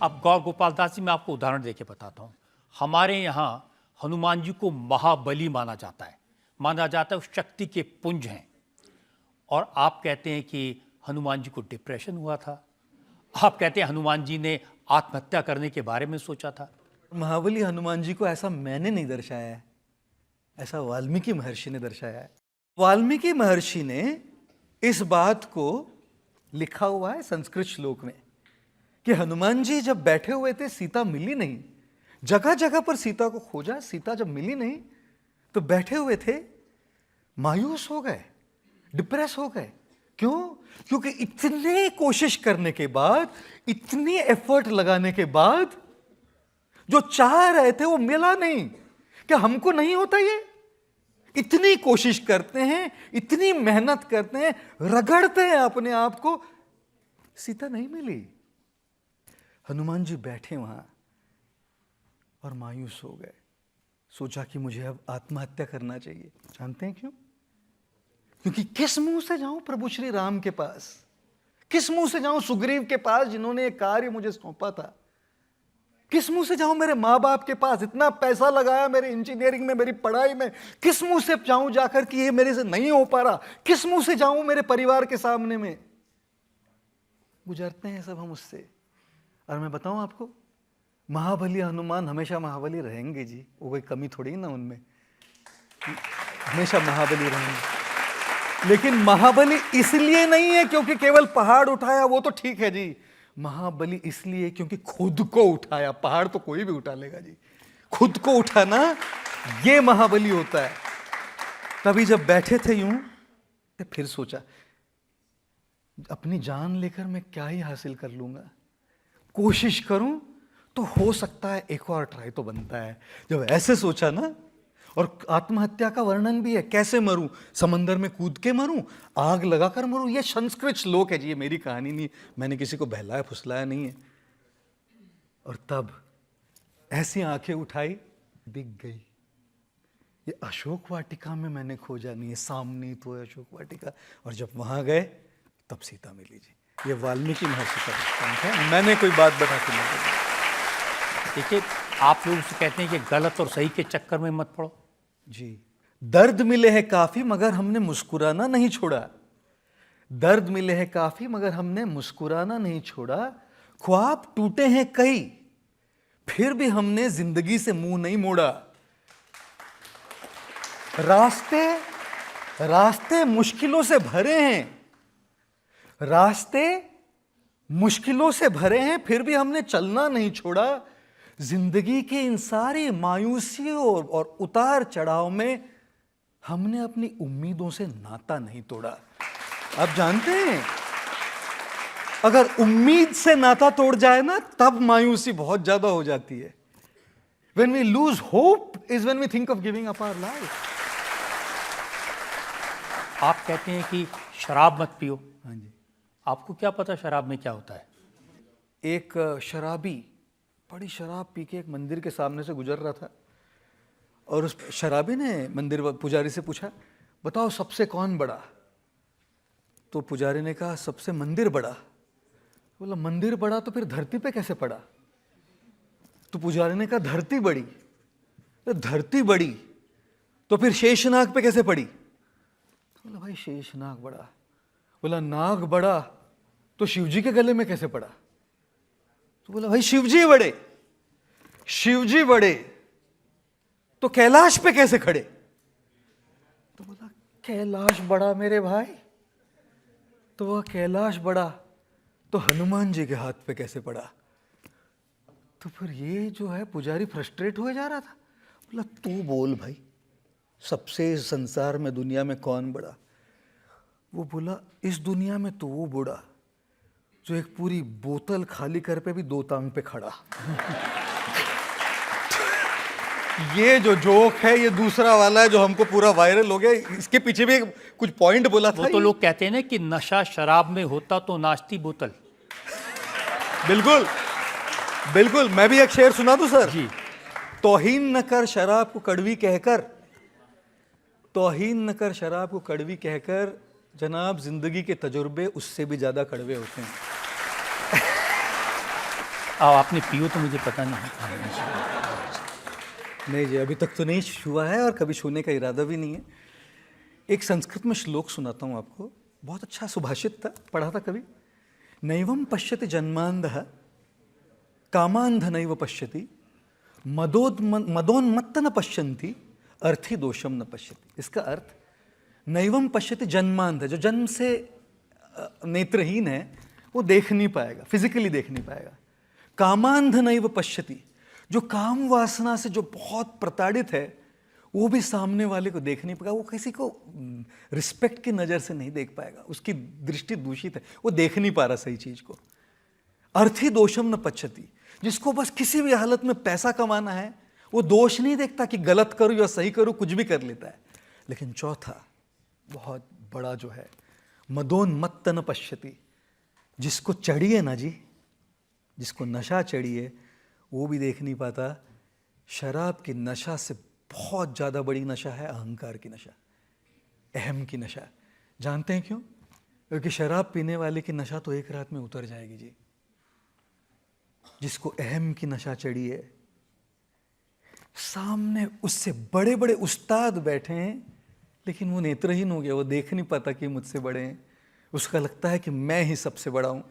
अब गौर गोपाल दास जी, मैं आपको उदाहरण देके बताता हूँ। हमारे यहाँ हनुमान जी को महाबली माना जाता है, वो शक्ति के पुंज हैं। और आप कहते हैं कि हनुमान जी को डिप्रेशन हुआ था, आप कहते हैं हनुमान जी ने आत्महत्या करने के बारे में सोचा था। महाबली हनुमान जी को ऐसा मैंने नहीं दर्शाया है, ऐसा वाल्मीकि महर्षि ने दर्शाया है। वाल्मीकि महर्षि ने इस बात को लिखा हुआ है संस्कृत श्लोक में कि हनुमान जी जब बैठे हुए थे, सीता मिली नहीं, जगह जगह पर सीता को खोजा, सीता जब मिली नहीं तो बैठे हुए थे, मायूस हो गए, डिप्रेस हो गए। क्यों? क्योंकि इतने कोशिश करने के बाद, इतनी एफर्ट लगाने के बाद जो चाह रहे थे वो मिला नहीं। क्या हमको नहीं होता ये? इतनी कोशिश करते हैं, इतनी मेहनत करते हैं, रगड़ते हैं अपने आप को, सीता नहीं मिली। हनुमान जी बैठे वहां और मायूस हो गए, सोचा कि मुझे अब आत्महत्या करना चाहिए। जानते हैं क्यों? क्योंकि किस मुंह से जाऊं प्रभु श्री राम के पास, किस मुंह से जाऊं सुग्रीव के पास जिन्होंने एक कार्य मुझे सौंपा था, किस मुंह से जाऊं मेरे माँ बाप के पास, इतना पैसा लगाया मेरे इंजीनियरिंग में, मेरी पढ़ाई में, किस मुंह से जाऊं जाकर कि ये मेरे से नहीं हो पा रहा, किस मुंह से जाऊं मेरे परिवार के सामने में। गुजरते हैं सब हम उससे। और मैं बताऊं आपको, महाबली हनुमान हमेशा महाबली रहेंगे जी, वो कोई कमी थोड़ी ना उनमें, हमेशा महाबली रहेंगे। लेकिन महाबली इसलिए नहीं है क्योंकि केवल पहाड़ उठाया, वो तो ठीक है जी। महाबली इसलिए क्योंकि खुद को उठाया। पहाड़ तो कोई भी उठा लेगा जी, खुद को उठाना ये महाबली होता है। तभी जब बैठे थे यूं, तो फिर सोचा अपनी जान लेकर मैं क्या ही हासिल कर लूंगा, कोशिश करूं तो हो सकता है एक और ट्राई तो बनता है। जब ऐसे सोचा ना, और आत्महत्या का वर्णन भी है, कैसे मरूं, समंदर में कूद के मरूं, आग लगाकर मरूं। ये संस्कृत श्लोक है जी, ये मेरी कहानी नहीं, मैंने किसी को बहलाया फुसलाया नहीं है। और तब ऐसी आंखें उठाई, दिख गई, ये अशोक वाटिका में मैंने खोजा नहीं है, सामने तो है अशोक वाटिका। और जब वहां गए तब सीता मिली जी। ये वाल्मीकि महर्षि का दृष्टांत है, मैंने कोई बात बता के नहीं। देखिए, आप लोग उसे कहते हैं कि गलत और सही के चक्कर में मत पड़ो जी। दर्द मिले हैं काफी मगर हमने मुस्कुराना नहीं छोड़ा, दर्द मिले हैं काफी मगर हमने मुस्कुराना नहीं छोड़ा। ख्वाब टूटे हैं कई फिर भी हमने जिंदगी से मुंह नहीं मोड़ा। रास्ते रास्ते मुश्किलों से भरे हैं, रास्ते मुश्किलों से भरे हैं फिर भी हमने चलना नहीं छोड़ा। जिंदगी की इन सारी मायूसियों और उतार चढ़ाव में हमने अपनी उम्मीदों से नाता नहीं तोड़ा। आप जानते हैं, अगर उम्मीद से नाता तोड़ जाए ना, तब मायूसी बहुत ज्यादा हो जाती है। When we lose hope is when we think of giving up our life. आप कहते हैं कि शराब मत पियो। हाँ जी। आपको क्या पता शराब में क्या होता है? एक शराबी बड़ी शराब पी के एक मंदिर के सामने से गुजर रहा था, और उस शराबी ने मंदिर पुजारी से पूछा, बताओ सबसे कौन बड़ा? तो पुजारी ने कहा सबसे मंदिर बड़ा। बोला मंदिर बड़ा तो फिर धरती पे कैसे पड़ा? तो पुजारी ने कहा धरती बड़ी। तो धरती बड़ी तो फिर शेषनाग पे कैसे पड़ी? बोला भाई शेषनाग बड़ा। बोला नाग बड़ा तो शिवजी के गले में कैसे पड़ा? तो बोला भाई शिवजी बड़े, शिवजी बड़े तो कैलाश पे कैसे खड़े? तो बोला कैलाश बड़ा मेरे भाई, तो वह कैलाश बड़ा तो हनुमान जी के हाथ पे कैसे पड़ा? तो फिर ये जो है पुजारी फ्रस्ट्रेट हुए जा रहा था। बोला तू बोल भाई, सबसे संसार में दुनिया में कौन बड़ा? वो बोला इस दुनिया में तो वो बूढ़ा जो एक पूरी बोतल खाली कर पे भी दो टांग पे खड़ा। ये जो जोक है ये दूसरा वाला है जो हमको पूरा वायरल हो गया, इसके पीछे भी कुछ पॉइंट बोला था। वो तो लोग कहते हैं ना कि नशा शराब में होता तो नाचती बोतल। बिल्कुल बिल्कुल, मैं भी एक शेर सुना दूं सर जी। तौहीन न कर शराब को कड़वी कहकर, तौहीन न कर शराब को कड़वी कहकर, जनाब जिंदगी के तजुर्बे उससे भी ज्यादा कड़वे होते हैं। आपने पियो तो मुझे पता नहीं। नहीं जी, अभी तक तो नहीं छुआ है और कभी छूने का इरादा भी नहीं है। एक संस्कृत में श्लोक सुनाता हूँ आपको, बहुत अच्छा सुभाषित था, पढ़ा था कभी। नैवं पश्यति जन्मांधः कामांध नैव पश्यति मदोन्मत्त न पश्यन्ति अर्थी दोषम न पश्यति। इसका अर्थ, नैवं पश्यति जन्मांध, जो जन्म से नेत्रहीन है वो देख नहीं पाएगा, फिजिकली देख नहीं पाएगा। कामांध नैव पश्यति, जो काम वासना से जो बहुत प्रताड़ित है वो भी सामने वाले को देख नहीं पाएगा, वो किसी को रिस्पेक्ट की नज़र से नहीं देख पाएगा, उसकी दृष्टि दूषित है, वो देख नहीं पा रहा सही चीज को। अर्थी दोषम न पश्यति, जिसको बस किसी भी हालत में पैसा कमाना है वो दोष नहीं देखता कि गलत करूं या सही करूं, कुछ भी कर लेता है। लेकिन चौथा बहुत बड़ा जो है, मदोन्मत्त न पश्यति, जिसको चढ़ी है ना जी, जिसको नशा चढ़ी है वो भी देख नहीं पाता। शराब की नशा से बहुत ज़्यादा बड़ी नशा है अहंकार की नशा, अहम की नशा। जानते हैं क्यों? क्योंकि शराब पीने वाले की नशा तो एक रात में उतर जाएगी जी। जिसको अहम की नशा चढ़ी है, सामने उससे बड़े बड़े उस्ताद बैठे हैं लेकिन वो नेत्रहीन हो गया, वो देख नहीं पाता कि मुझसे बड़े हैं, उसका लगता है कि मैं ही सबसे बड़ा हूँ।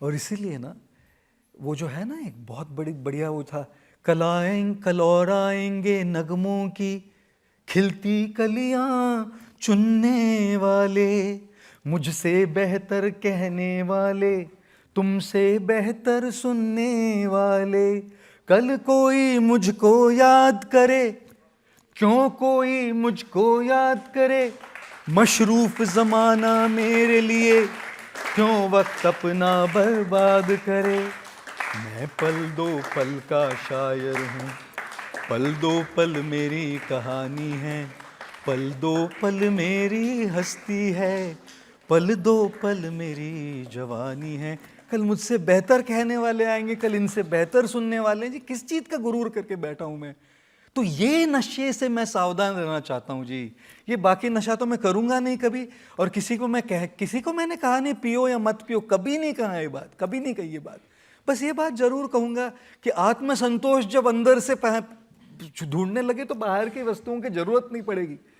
और इसीलिए ना वो जो है ना, एक बहुत बढ़िया वो था, कलौराएंगे नगमों की खिलती कलियां चुनने वाले, मुझसे बेहतर कहने वाले, तुमसे बेहतर सुनने वाले, कल कोई मुझको याद करे, क्यों कोई मुझको याद करे, मशरूफ जमाना मेरे लिए, क्यों वक्त अपना बर्बाद करे। मैं पल दो पल का शायर हूँ, पल दो पल मेरी कहानी है, पल दो पल मेरी हस्ती है, पल दो पल मेरी जवानी है। कल मुझसे बेहतर कहने वाले आएंगे, कल इनसे बेहतर सुनने वाले हैं जी। किस चीज़ का गुरूर करके बैठा हूँ मैं? तो ये नशे से मैं सावधान रहना चाहता हूँ जी। ये बाकी नशा तो मैं करूँगा नहीं कभी, और किसी को मैंने कहा नहीं पियो या मत पियो, कभी नहीं कहा ये बात, कभी नहीं कही ये बात। बस ये बात जरूर कहूँगा कि आत्म संतोष जब अंदर से ढूंढने लगे तो बाहर की वस्तुओं की जरूरत नहीं पड़ेगी,